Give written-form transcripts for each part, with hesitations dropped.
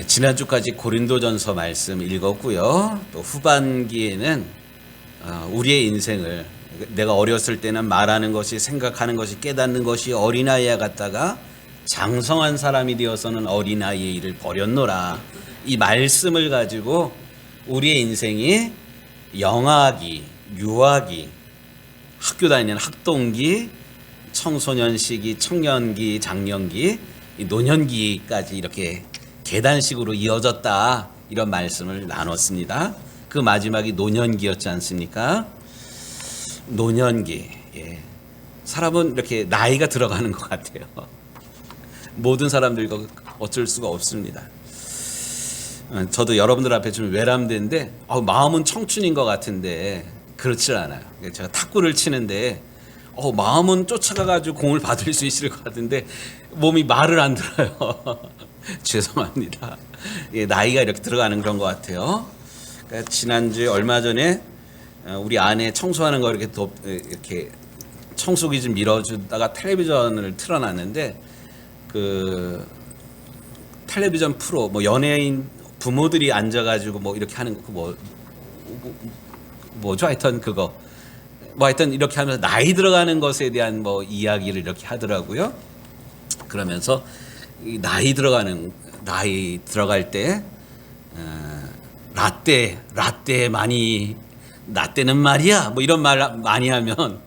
지난주까지 고린도전서 말씀 읽었고요. 또 후반기에는 우리의 인생을 내가 어렸을 때는 말하는 것이, 생각하는 것이, 깨닫는 것이 어린아이와 같다가 장성한 사람이 되어서는 어린아이의 일을 버렸노라. 이 말씀을 가지고 우리의 인생이 영아기, 유아기, 학교 다니는 학동기, 청소년 시기, 청년기, 장년기, 노년기까지 이렇게 계단식으로 이어졌다, 이런 말씀을 나눴습니다. 그 마지막이 노년기였지 않습니까? 노년기. 사람은 이렇게 나이가 들어가는 것 같아요. 모든 사람들과 어쩔 수가 없습니다. 저도 여러분들 앞에 좀 외람된데 마음은 청춘인 것 같은데 그렇지 않아요. 제가 탁구를 치는데 마음은 쫓아가가지고 공을 받을 수 있을 것 같은데 몸이 말을 안 들어요. 죄송합니다. 나이가 이렇게 들어가는 그런 것 같아요. 그러니까 지난주에 얼마 전에 우리 아내 청소하는 거 이렇게 청소기 좀 밀어주다가 텔레비전을 틀어놨는데 그 텔레비전 프로 연예인 부모들이 앉아가지고 이렇게 하는 거 뭐죠? 하여튼 그거 하여튼 이렇게 하면서 나이 들어가는 것에 대한 이야기를 이렇게 하더라고요. 그러면서 이 나이 들어갈 때 라떼 많이, 라떼는 말이야 이런 말 많이 하면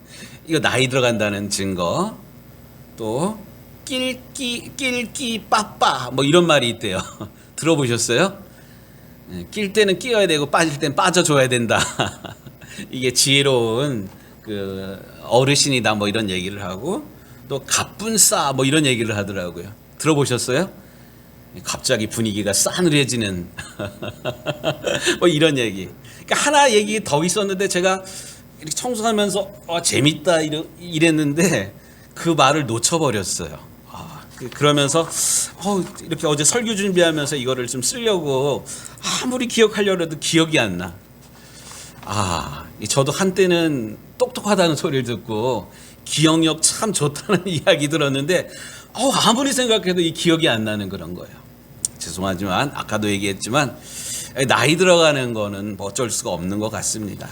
이거 나이 들어간다는 증거. 또 낄끼 빠빠 이런 말이 있대요. 들어보셨어요? 낄 때는 끼어야 되고 빠질 때는 빠져줘야 된다. 이게 지혜로운 그 어르신이다 이런 얘기를 하고, 또 갑분싸 이런 얘기를 하더라고요. 들어보셨어요? 갑자기 분위기가 싸늘해지는 이런 얘기. 그러니까 하나 얘기 더 있었는데 제가 이렇게 청소하면서 재밌다 이랬는데 그 말을 놓쳐버렸어요. 그러면서 이렇게 어제 설교 준비하면서 이거를 좀 쓰려고 아무리 기억하려고 해도 기억이 안 나. 저도 한때는 똑똑하다는 소리를 듣고 기억력 참 좋다는 이야기 들었는데 아무리 생각해도 이 기억이 안 나는 그런 거예요. 죄송하지만 아까도 얘기했지만 나이 들어가는 거는 어쩔 수가 없는 것 같습니다.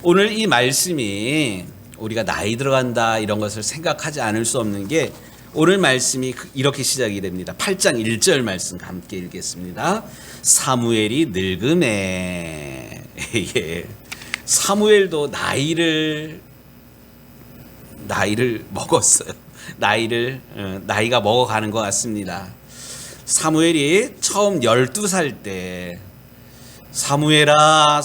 오늘 이 말씀이 우리가 나이 들어간다 이런 것을 생각하지 않을 수 없는 게, 오늘 말씀이 이렇게 시작이 됩니다. 8장 1절 말씀 함께 읽겠습니다. 사무엘이 늙음에. 사무엘도 나이를 먹었어요. 나이가 먹어가는 것 같습니다. 사무엘이 처음 12살 때 사무엘아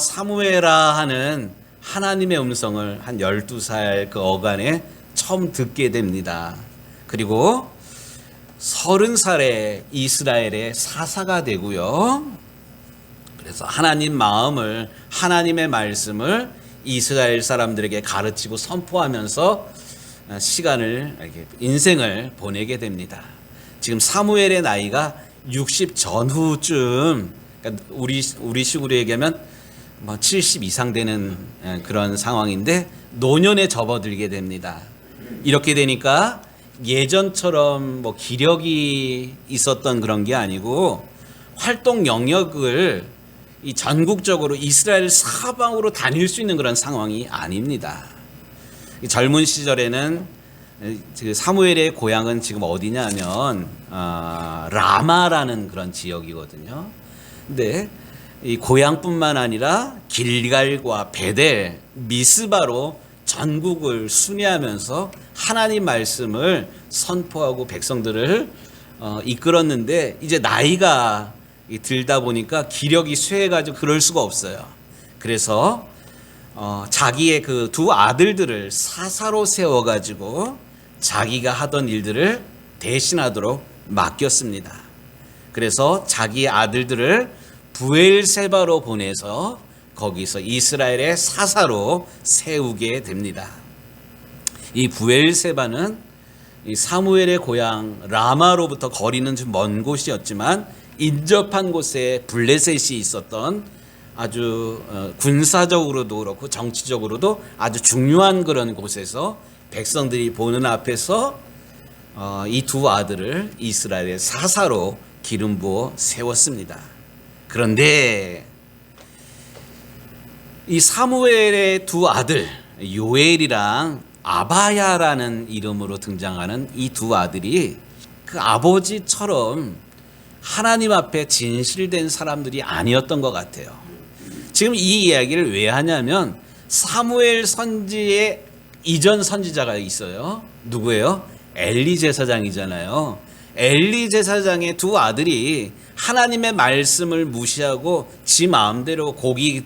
하는 하나님의 음성을 한 12살 그 어간에 처음 듣게 됩니다. 그리고 30살에 이스라엘의 사사가 되고요. 그래서 하나님의 말씀을 이스라엘 사람들에게 가르치고 선포하면서 인생을 보내게 됩니다. 지금 사무엘의 나이가 60 전후쯤, 그러니까 우리 식으로 얘기하면 70 이상 되는 그런 상황인데 노년에 접어들게 됩니다. 이렇게 되니까 예전처럼 기력이 있었던 그런 게 아니고 활동 영역을 이 전국적으로 이스라엘 사방으로 다닐 수 있는 그런 상황이 아닙니다. 젊은 시절에는 사무엘의 고향은 지금 어디냐면 라마라는 그런 지역이거든요. 근데 이 고향뿐만 아니라 길갈과 베델, 미스바로 전국을 순회하면서 하나님 말씀을 선포하고 백성들을 이끌었는데, 이제 나이가 들다 보니까 기력이 쇠해가지고 그럴 수가 없어요. 그래서 자기의 그 두 아들들을 사사로 세워가지고 자기가 하던 일들을 대신하도록 맡겼습니다. 그래서 자기의 아들들을 브엘세바로 보내서 거기서 이스라엘의 사사로 세우게 됩니다. 이 브엘세바는 이 사무엘의 고향 라마로부터 거리는 좀 먼 곳이었지만 인접한 곳에 블레셋이 있었던 아주 군사적으로도 그렇고 정치적으로도 아주 중요한 그런 곳에서 백성들이 보는 앞에서 이 두 아들을 이스라엘의 사사로 기름 부어 세웠습니다. 그런데 이 사무엘의 두 아들 요엘이랑 아바야라는 이름으로 등장하는 이 두 아들이 그 아버지처럼 하나님 앞에 진실된 사람들이 아니었던 것 같아요. 지금 이 이야기를 왜 하냐면 사무엘 선지의 이전 선지자가 있어요. 누구예요? 엘리 제사장이잖아요. 엘리 제사장의 두 아들이 하나님의 말씀을 무시하고 지 마음대로 고기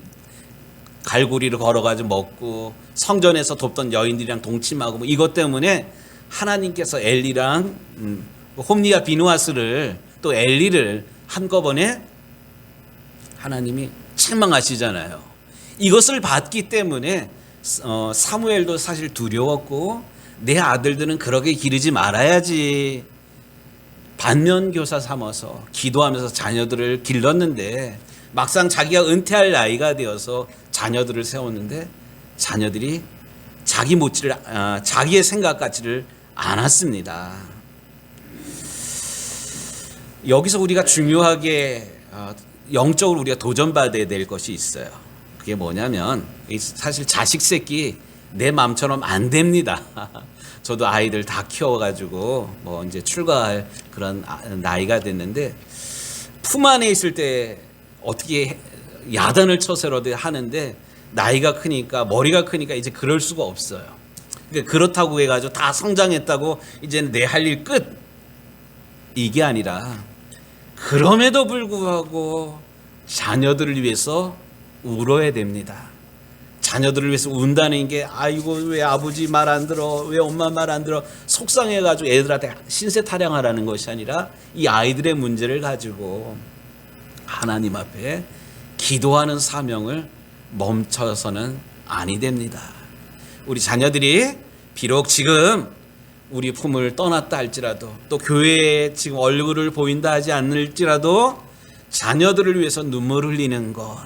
갈고리를 걸어가지고 먹고 성전에서 돕던 여인들이랑 동침하고 뭐 이것 때문에 하나님께서 엘리랑 홈리와 비누아스를 또 엘리를 한꺼번에 하나님이 책망하시잖아요. 이것을 봤기 때문에 사무엘도 사실 두려웠고 내 아들들은 그렇게 기르지 말아야지 반면교사 삼아서 기도하면서 자녀들을 길렀는데 막상 자기가 은퇴할 나이가 되어서 자녀들을 세웠는데 자녀들이 자기의 생각 같지를 않았습니다. 여기서 우리가 중요하게 영적으로 우리가 도전받아야 될 것이 있어요. 그게 뭐냐면 사실 자식 새끼 내 마음처럼 안 됩니다. 저도 아이들 다 키워가지고 뭐 이제 출가할 그런 나이가 됐는데 품 안에 있을 때 어떻게 야단을 쳐서라도 하는데 나이가 크니까 머리가 크니까 이제 그럴 수가 없어요. 그러니까 그렇다고 해가지고 다 성장했다고 이제는 내 할 일 끝 이게 아니라 그럼에도 불구하고 자녀들을 위해서 울어야 됩니다. 자녀들을 위해서 운다는 게 아이고 왜 아버지 말 안 들어 왜 엄마 말 안 들어 속상해가지고 애들한테 신세 타령하라는 것이 아니라 이 아이들의 문제를 가지고 하나님 앞에 기도하는 사명을 멈춰서는 아니 됩니다. 우리 자녀들이 비록 지금 우리 품을 떠났다 할지라도 또 교회에 지금 얼굴을 보인다 하지 않을지라도 자녀들을 위해서 눈물 흘리는 것,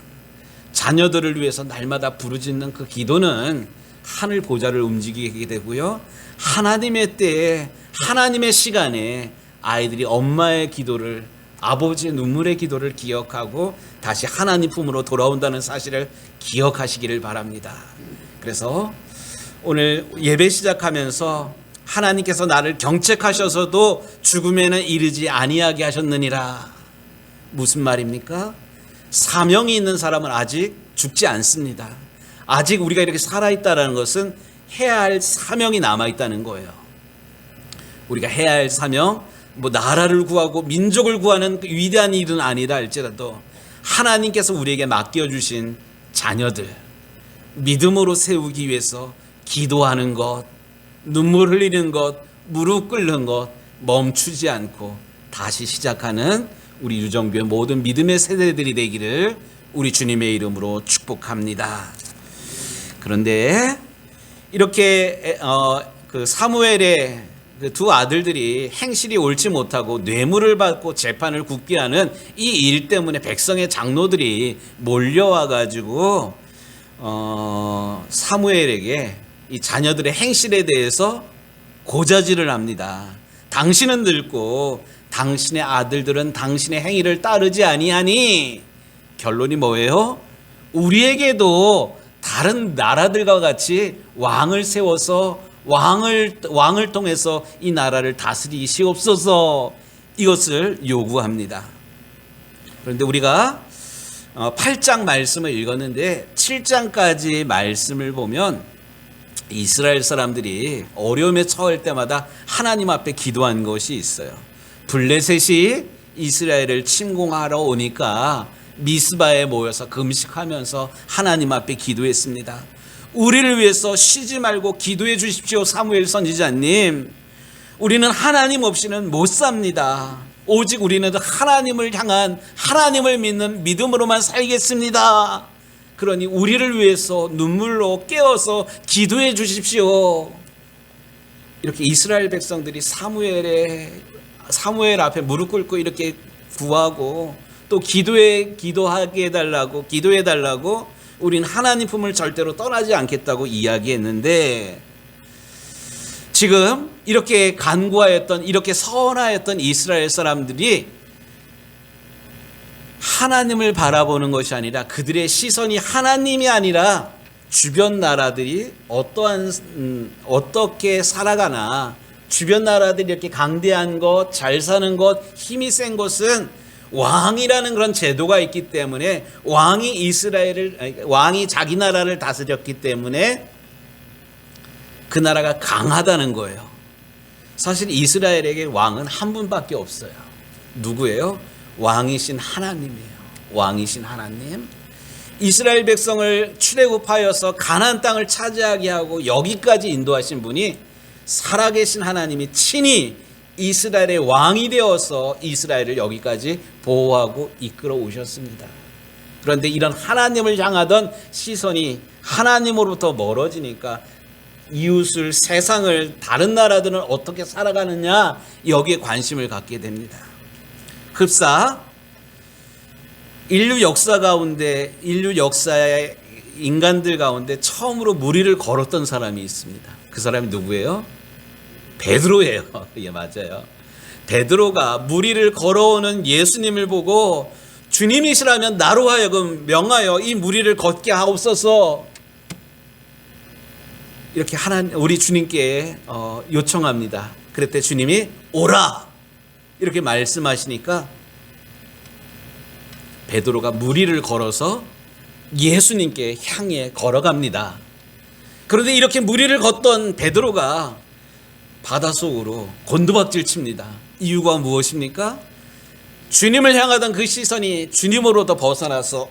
자녀들을 위해서 날마다 부르짖는 그 기도는 하늘 보좌를 움직이게 되고요. 하나님의 때에 하나님의 시간에 아이들이 엄마의 기도를 아버지의 눈물의 기도를 기억하고 다시 하나님 품으로 돌아온다는 사실을 기억하시기를 바랍니다. 그래서 오늘 예배 시작하면서 하나님께서 나를 경책하셔서도 죽음에는 이르지 아니하게 하셨느니라. 무슨 말입니까? 사명이 있는 사람은 아직 죽지 않습니다. 아직 우리가 이렇게 살아있다는 것은 해야 할 사명이 남아있다는 거예요. 우리가 해야 할 사명, 뭐 나라를 구하고 민족을 구하는 위대한 일은 아니다 할지라도 하나님께서 우리에게 맡겨주신 자녀들 믿음으로 세우기 위해서 기도하는 것, 눈물 흘리는 것, 무릎 꿇는 것 멈추지 않고 다시 시작하는 우리 유정교회 모든 믿음의 세대들이 되기를 우리 주님의 이름으로 축복합니다. 그런데 이렇게 그 사무엘의 그 두 아들들이 행실이 옳지 못하고 뇌물을 받고 재판을 굽게 하는 이 일 때문에 백성의 장로들이 몰려와 가지고 사무엘에게 이 자녀들의 행실에 대해서 고자질을 합니다. 당신은 늙고 당신의 아들들은 당신의 행위를 따르지 아니하니 결론이 뭐예요? 우리에게도 다른 나라들과 같이 왕을 세워서 왕을 통해서 이 나라를 다스리시옵소서 이것을 요구합니다. 그런데 우리가 8장 말씀을 읽었는데 7장까지 말씀을 보면 이스라엘 사람들이 어려움에 처할 때마다 하나님 앞에 기도한 것이 있어요. 블레셋이 이스라엘을 침공하러 오니까 미스바에 모여서 금식하면서 하나님 앞에 기도했습니다. 우리를 위해서 쉬지 말고 기도해 주십시오. 사무엘 선지자님, 우리는 하나님 없이는 못 삽니다. 오직 우리는 하나님을 향한 하나님을 믿는 믿음으로만 살겠습니다. 그러니 우리를 위해서 눈물로 깨어서 기도해 주십시오. 이렇게 이스라엘 백성들이 사무엘 앞에 무릎 꿇고 이렇게 구하고 또 기도하게 해달라고 기도해달라고 우린 하나님 품을 절대로 떠나지 않겠다고 이야기했는데 지금 이렇게 간구하였던 이렇게 서원하였던 이스라엘 사람들이 하나님을 바라보는 것이 아니라 그들의 시선이 하나님이 아니라 주변 나라들이 어떻게 살아가나, 주변 나라들이 이렇게 강대한 것, 잘 사는 것, 힘이 센 것은 왕이라는 그런 제도가 있기 때문에 왕이 자기 나라를 다스렸기 때문에 그 나라가 강하다는 거예요. 사실 이스라엘에게 왕은 한 분밖에 없어요. 누구예요? 왕이신 하나님이에요. 왕이신 하나님. 이스라엘 백성을 출애굽하여서 가나안 땅을 차지하게 하고 여기까지 인도하신 분이 살아계신 하나님이 친히 이스라엘의 왕이 되어서 이스라엘을 여기까지 보호하고 이끌어 오셨습니다. 그런데 이런 하나님을 향하던 시선이 하나님으로부터 멀어지니까 이웃을, 세상을, 다른 나라들은 어떻게 살아가느냐, 여기에 관심을 갖게 됩니다. 흡사 인류 역사의 인간들 가운데 처음으로 무리를 걸었던 사람이 있습니다. 그 사람이 누구예요? 베드로예요. 예, 맞아요. 베드로가 무리를 걸어오는 예수님을 보고 주님이시라면 나로 하여금 명하여 이 무리를 걷게 하옵소서, 이렇게 우리 주님께 요청합니다. 그랬더니 주님이 오라 이렇게 말씀하시니까 베드로가 무리를 걸어서 예수님께 향해 걸어갑니다. 그런데 이렇게 무리를 걷던 베드로가 바닷속으로 곤두박질 칩니다. 이유가 무엇입니까? 주님을 향하던 그 시선이 주님으로부터 벗어나서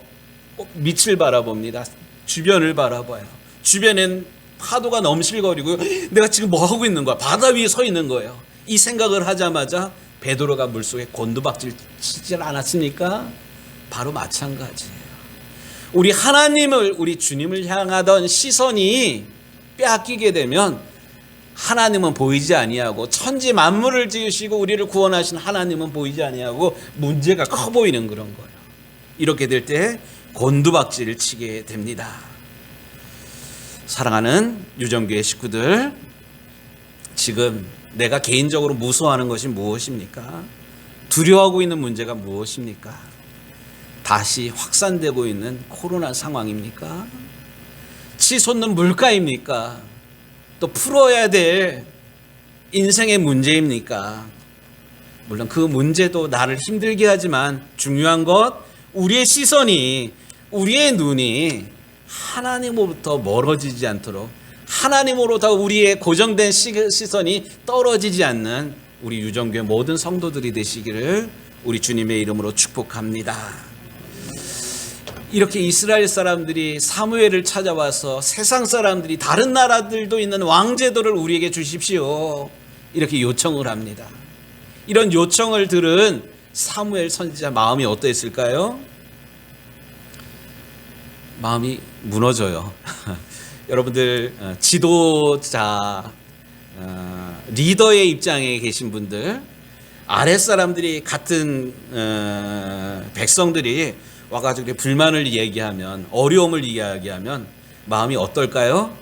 밑을 바라봅니다. 주변을 바라봐요. 주변엔 파도가 넘실거리고 내가 지금 뭐 하고 있는 거야? 바다 위에 서 있는 거예요. 이 생각을 하자마자 베드로가 물속에 곤두박질 치질 않았습니까? 바로 마찬가지예요. 우리 하나님을, 우리 주님을 향하던 시선이 빼앗기게 되면 하나님은 보이지 아니하고, 천지 만물을 지으시고 우리를 구원하신 하나님은 보이지 아니하고 문제가 커 보이는 그런 거예요. 이렇게 될 때 곤두박질을 치게 됩니다. 사랑하는 유정교회 식구들, 지금 내가 개인적으로 무서워하는 것이 무엇입니까? 두려워하고 있는 문제가 무엇입니까? 다시 확산되고 있는 코로나 상황입니까? 치솟는 물가입니까? 또 풀어야 될 인생의 문제입니까? 물론 그 문제도 나를 힘들게 하지만 중요한 것, 우리의 시선이, 우리의 눈이 하나님으로부터 멀어지지 않도록, 하나님으로부터 우리의 고정된 시선이 떨어지지 않는 우리 유정교회 모든 성도들이 되시기를 우리 주님의 이름으로 축복합니다. 이렇게 이스라엘 사람들이 사무엘을 찾아와서 세상 사람들이, 다른 나라들도 있는 왕제도를 우리에게 주십시오, 이렇게 요청을 합니다. 이런 요청을 들은 사무엘 선지자 마음이 어떠했을까요? 마음이 무너져요. 여러분들 지도자, 리더의 입장에 계신 분들, 아랫사람들이, 같은 백성들이 와가지고 불만을 얘기하면, 어려움을 이야기하면 마음이 어떨까요?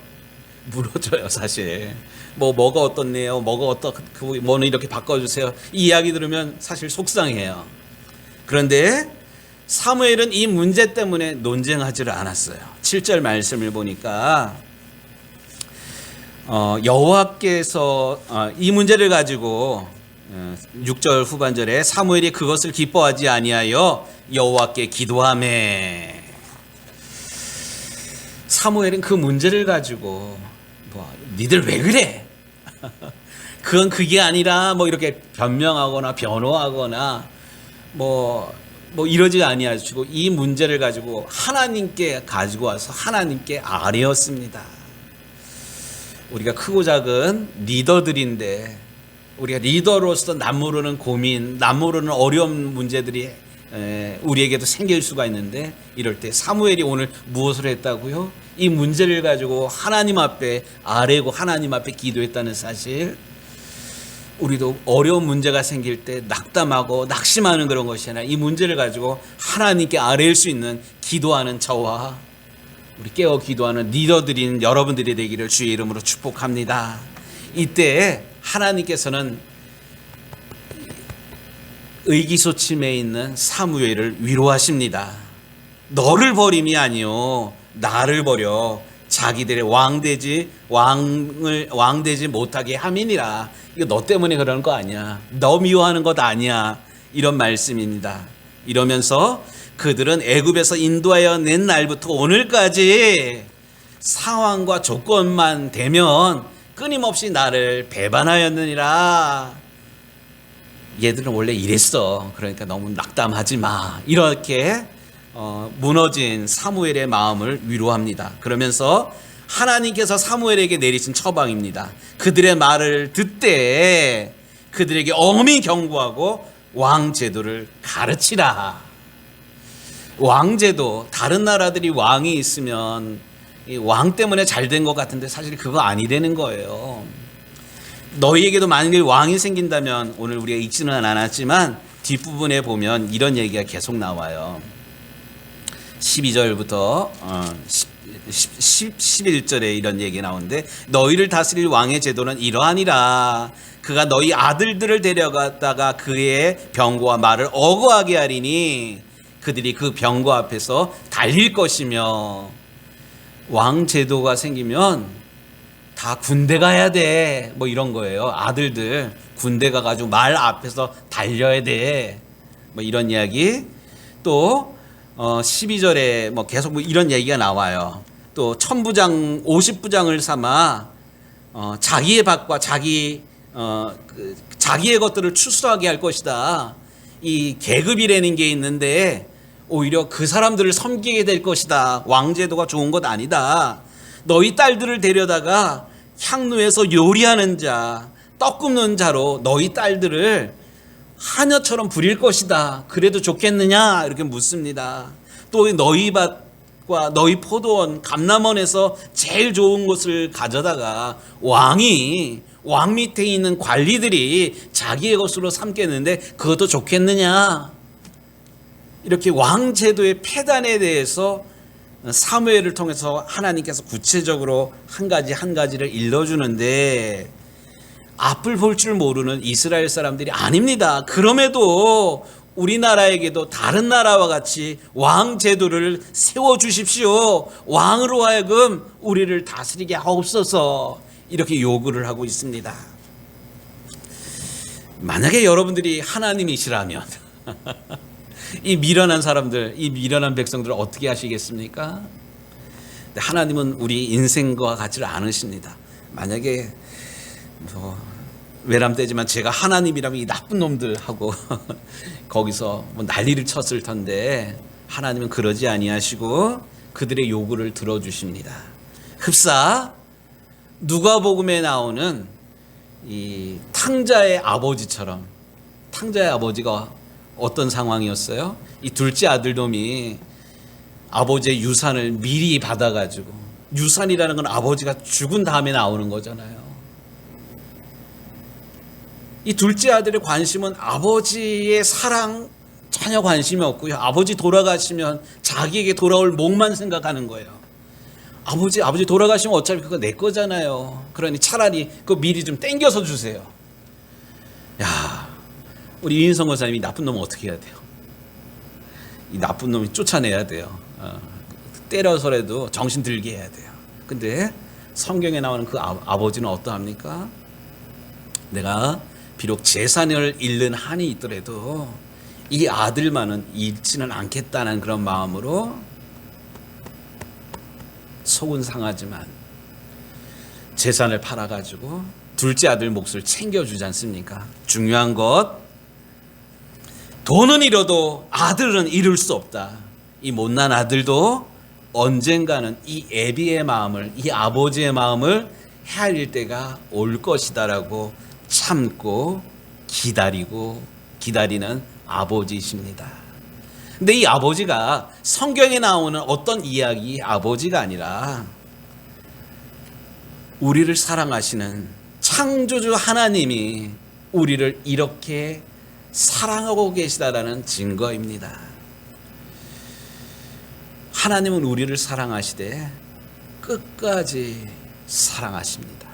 무너져요, 사실. 뭐가 어떻네요, 뭐는 이렇게 바꿔주세요, 이 이야기 들으면 사실 속상해요. 그런데 사무엘은 이 문제 때문에 논쟁하지를 않았어요. 7절 말씀을 보니까 여호와께서 이 문제를 가지고 6절 후반절에 사무엘이 그것을 기뻐하지 아니하여 여호와께 기도하매. 사무엘은 그 문제를 가지고 니들 왜 그래? 그건 그게 아니라 이렇게 변명하거나 변호하거나 이러지 아니하시고 이 문제를 가지고 하나님께 가지고 와서 하나님께 아뢰었습니다. 우리가 크고 작은 리더들인데, 우리가 리더로서 남모르는 고민, 남모르는 어려운 문제들이 우리에게도 생길 수가 있는데, 이럴 때 사무엘이 오늘 무엇을 했다고요? 이 문제를 가지고 하나님 앞에 아뢰고 하나님 앞에 기도했다는 사실. 우리도 어려운 문제가 생길 때 낙담하고 낙심하는 그런 것이 아니라 이 문제를 가지고 하나님께 아뢰일 수 있는 기도하는 저와 우리 깨어 기도하는 리더들인 여러분들이 되기를 주의 이름으로 축복합니다. 이때 하나님께서는 의기소침해 있는 사무엘을 위로하십니다. 너를 버림이 아니요 나를 버려 자기들의 왕되지 못하게 함이니라. 이거 너 때문에 그러는 거 아니야. 너 미워하는 것 아니야. 이런 말씀입니다. 이러면서 그들은 애굽에서 인도하여 낸 날부터 오늘까지 상황과 조건만 되면 끊임없이 나를 배반하였느니라. 얘들은 원래 이랬어. 그러니까 너무 낙담하지 마. 이렇게 무너진 사무엘의 마음을 위로합니다. 그러면서 하나님께서 사무엘에게 내리신 처방입니다. 그들의 말을 듣되 그들에게 엄히 경고하고 왕제도를 가르치라. 왕제도, 다른 나라들이 왕이 있으면 이 왕 때문에 잘 된 것 같은데 사실 그거 아니라는 거예요. 너희에게도 만일 왕이 생긴다면, 오늘 우리가 읽지는 않았지만 뒷부분에 보면 이런 얘기가 계속 나와요. 12절부터 11절에 이런 얘기 나오는데, 너희를 다스릴 왕의 제도는 이러하니라. 그가 너희 아들들을 데려갔다가 그의 병거와 말을 어거하게 하리니 그들이 그 병거 앞에서 달릴 것이며. 왕 제도가 생기면 다 군대 가야 돼, 뭐 이런 거예요. 아들들 군대 가가지고 말 앞에서 달려야 돼, 뭐 이런 이야기. 또 12절에 뭐 계속 뭐 이런 얘기가 나와요. 또 1000부장 50부장을 삼아 자기의 밭과 자기의 것들을 추수하게 할 것이다. 이 계급이라는 게 있는데 오히려 그 사람들을 섬기게 될 것이다. 왕제도가 좋은 것 아니다. 너희 딸들을 데려다가 향로에서 요리하는 자, 떡 굽는 자로 너희 딸들을 하녀처럼 부릴 것이다. 그래도 좋겠느냐? 이렇게 묻습니다. 또 너희 밭과 너희 포도원, 감람원에서 제일 좋은 것을 가져다가 왕 밑에 있는 관리들이 자기의 것으로 삼겠는데 그것도 좋겠느냐? 이렇게 왕제도의 폐단에 대해서 사무엘을 통해서 하나님께서 구체적으로 한 가지를 일러주는데, 앞을 볼 줄 모르는 이스라엘 사람들이 아닙니다. 그럼에도 우리나라에게도 다른 나라와 같이 왕제도를 세워주십시오. 왕으로 하여금 우리를 다스리게 하옵소서. 이렇게 요구를 하고 있습니다. 만약에 여러분들이 하나님이시라면 이 미련한 사람들, 이 미련한 백성들을 어떻게 하시겠습니까? 하나님은 우리 인생과 같지를 않으십니다. 만약에 외람되지만 제가 하나님이라면 이 나쁜 놈들하고 거기서 뭐 난리를 쳤을 텐데, 하나님은 그러지 아니하시고 그들의 요구를 들어주십니다. 흡사 누가복음에 나오는 이 탕자의 아버지처럼, 탕자의 아버지가 어떤 상황이었어요? 이 둘째 아들 놈이 아버지의 유산을 미리 받아가지고, 유산이라는 건 아버지가 죽은 다음에 나오는 거잖아요. 이 둘째 아들의 관심은 아버지의 사랑 전혀 관심이 없고요. 아버지 돌아가시면 자기에게 돌아올 목만 생각하는 거예요. 아버지 돌아가시면 어차피 그거 내 거잖아요. 그러니 차라리 그거 미리 좀 땡겨서 주세요. 야, 우리 이인성 권사님이 나쁜 놈은 어떻게 해야 돼요? 이 나쁜 놈이 쫓아내야 돼요. 때려서라도 정신 들게 해야 돼요. 근데 성경에 나오는 그 아버지는 어떠합니까? 내가 비록 재산을 잃는 한이 있더라도 이 아들만은 잃지는 않겠다는 그런 마음으로, 속은 상하지만 재산을 팔아가지고 둘째 아들 몫을 챙겨주지 않습니까? 중요한 것, 돈은 잃어도 아들은 잃을 수 없다. 이 못난 아들도 언젠가는 이 애비의 마음을, 이 아버지의 마음을 헤아릴 때가 올 것이다라고 참고 기다리는 아버지이십니다. 근데 이 아버지가 성경에 나오는 어떤 이야기 아버지가 아니라 우리를 사랑하시는 창조주 하나님이 우리를 이렇게 사랑하고 계시다라는 증거입니다. 하나님은 우리를 사랑하시되 끝까지 사랑하십니다.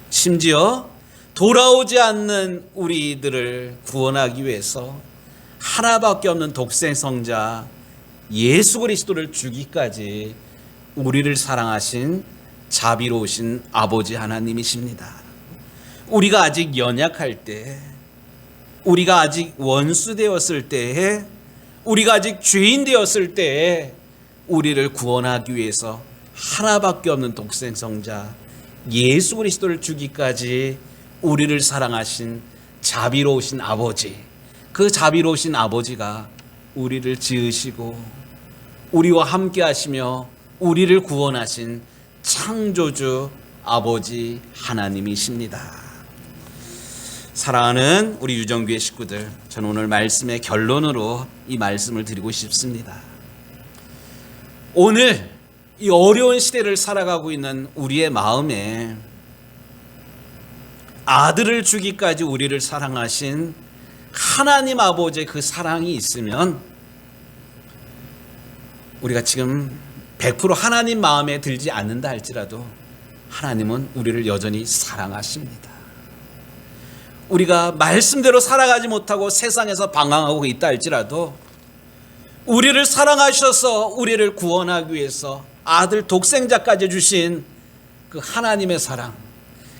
심지어 돌아오지 않는 우리들을 구원하기 위해서 하나밖에 없는 독생성자 예수 그리스도를 주기까지 우리를 사랑하신 자비로우신 아버지 하나님이십니다. 우리가 아직 연약할 때, 우리가 아직 원수 되었을 때에, 우리가 아직 죄인 되었을 때에 우리를 구원하기 위해서 하나밖에 없는 독생성자 예수 그리스도를 주기까지 우리를 사랑하신 자비로우신 아버지, 그 자비로우신 아버지가 우리를 지으시고 우리와 함께 하시며 우리를 구원하신 창조주 아버지 하나님이십니다. 사랑하는 우리 유정교회 식구들, 저는 오늘 말씀의 결론으로 이 말씀을 드리고 싶습니다. 오늘 이 어려운 시대를 살아가고 있는 우리의 마음에 아들을 주기까지 우리를 사랑하신 하나님 아버지의 그 사랑이 있으면 우리가 지금 100% 하나님 마음에 들지 않는다 할지라도 하나님은 우리를 여전히 사랑하십니다. 우리가 말씀대로 살아가지 못하고 세상에서 방황하고 있다 할지라도 우리를 사랑하셔서 우리를 구원하기 위해서 아들 독생자까지 주신 그 하나님의 사랑,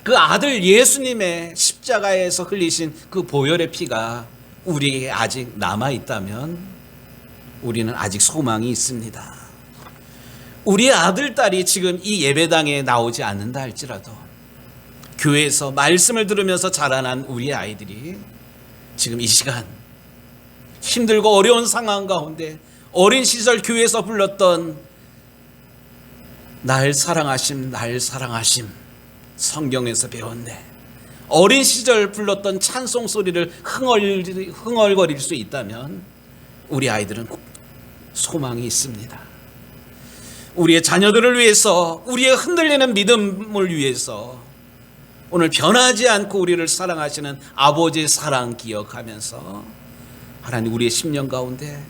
그 아들 예수님의 십자가에서 흘리신 그 보혈의 피가 우리에게 아직 남아있다면 우리는 아직 소망이 있습니다. 우리의 아들, 딸이 지금 이 예배당에 나오지 않는다 할지라도 교회에서 말씀을 들으면서 자라난 우리의 아이들이 지금 이 시간 힘들고 어려운 상황 가운데 어린 시절 교회에서 불렀던 날 사랑하심, 날 사랑하심, 성경에서 배웠네. 어린 시절 불렀던 찬송 소리를 흥얼거릴 수 있다면 우리 아이들은 소망이 있습니다. 우리의 자녀들을 위해서, 우리의 흔들리는 믿음을 위해서 오늘 변하지 않고 우리를 사랑하시는 아버지의 사랑 기억하면서 하나님 우리의 심령 가운데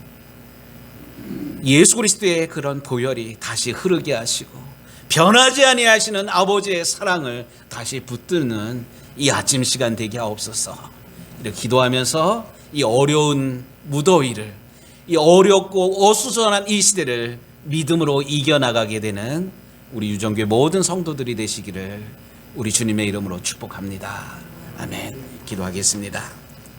예수 그리스도의 그런 보혈이 다시 흐르게 하시고 변하지 아니하시는 아버지의 사랑을 다시 붙드는 이 아침 시간 되게 하옵소서. 이렇게 기도하면서 이 어려운 무더위를, 이 어렵고 어수선한 이 시대를 믿음으로 이겨나가게 되는 우리 유정교회 모든 성도들이 되시기를 우리 주님의 이름으로 축복합니다. 아멘. 기도하겠습니다.